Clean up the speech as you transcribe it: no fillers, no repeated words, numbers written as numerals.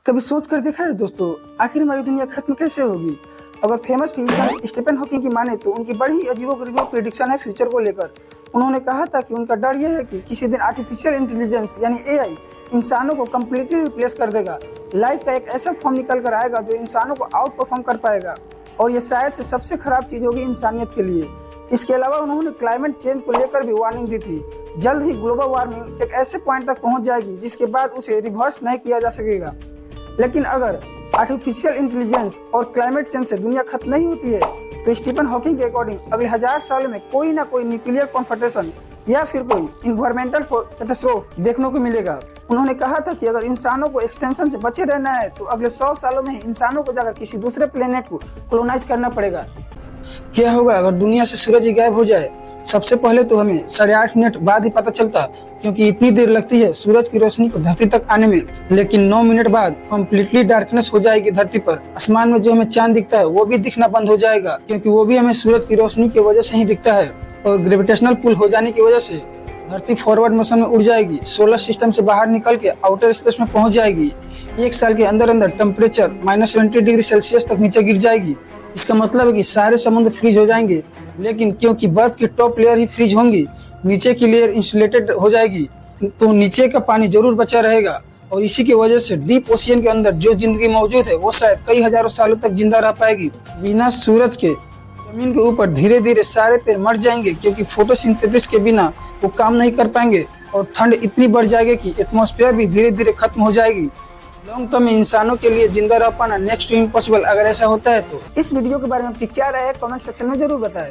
कभी सोच कर देखा है दोस्तों, आखिर हमारी दुनिया खत्म कैसे होगी? अगर फेमस फिजिशियन स्टीफन हॉकिंग की माने तो उनकी बड़ी ही अजीबोगरीब प्रेडिक्शन है फ्यूचर को लेकर। उन्होंने कहा था कि उनका डर यह है कि किसी दिन आर्टिफिशियल इंटेलिजेंस यानी एआई इंसानों को कम्प्लीटली रिप्लेस कर देगा। लाइफ का एक ऐसा फॉर्म निकल कर आएगा जो इंसानों को आउट परफॉर्म कर पाएगा और ये शायद से सबसे खराब चीज होगी इंसानियत के लिए। इसके अलावा उन्होंने क्लाइमेट चेंज को लेकर भी वार्निंग दी थी। जल्द ही ग्लोबल वार्मिंग एक ऐसे पॉइंट तक पहुंच जाएगी जिसके बाद उसे रिवर्स नहीं किया जा सकेगा। लेकिन अगर आर्टिफिशियल इंटेलिजेंस और क्लाइमेट चेंज से दुनिया खत्म नहीं होती है तो स्टीफन हॉकिंग के अकॉर्डिंग अगले 1000 सालों में कोई ना कोई न्यूक्लियर कॉन्फ्रेंटेशन या फिर कोई इन्वायरमेंटल कैटास्ट्रोफ देखने को मिलेगा। उन्होंने कहा था कि अगर इंसानों को एक्सटेंशन से बचे रहना है तो अगले 100 सालों में इंसानों को जाकर किसी दूसरे प्लेनेट को कॉलोनाइज करना पड़ेगा। क्या होगा अगर दुनिया से सूरज ही गायब हो जाए? सबसे पहले तो हमें 8.5 मिनट बाद ही पता चलता, क्योंकि इतनी देर लगती है सूरज की रोशनी को धरती तक आने में। लेकिन 9 मिनट बाद कम्प्लीटली डार्कनेस हो जाएगी धरती पर। आसमान में जो हमें चांद दिखता है वो भी दिखना बंद हो जाएगा, क्योंकि वो भी हमें सूरज की रोशनी की वजह से ही दिखता है। और ग्रेविटेशनल पुल हो जाने की वजह से धरती फॉरवर्ड मोशन में उड़ जाएगी, सोलर सिस्टम से बाहर निकल के आउटर स्पेस में पहुंच जाएगी। 1 साल के अंदर अंदर टेम्परेचर -20 डिग्री सेल्सियस तक नीचे गिर जाएगी। इसका मतलब है कि सारे समुद्र फ्रीज हो जाएंगे, लेकिन क्योंकि बर्फ की टॉप लेयर ही फ्रीज होंगी, नीचे की लेयर इंसुलेटेड हो जाएगी, तो नीचे का पानी जरूर बचा रहेगा। और इसी की वजह से डीप ओशियन के अंदर जो जिंदगी मौजूद है वो शायद कई हजारों सालों तक जिंदा रह पाएगी। बिना सूरज के जमीन के ऊपर धीरे धीरे सारे पेड़ मर जाएंगे, क्योंकि फोटोसिंथेसिस के बिना वो काम नहीं कर पाएंगे। और ठंड इतनी बढ़ जाएगी कि एटमॉस्फेयर भी धीरे धीरे खत्म हो जाएगी। लॉन्ग टर्म में इंसानों के लिए जिंदा रह पाना नेक्स्ट टू इम्पॉसिबल अगर ऐसा होता है तो। इस वीडियो के बारे में आपकी क्या राय है कमेंट सेक्शन में जरूर बताएं।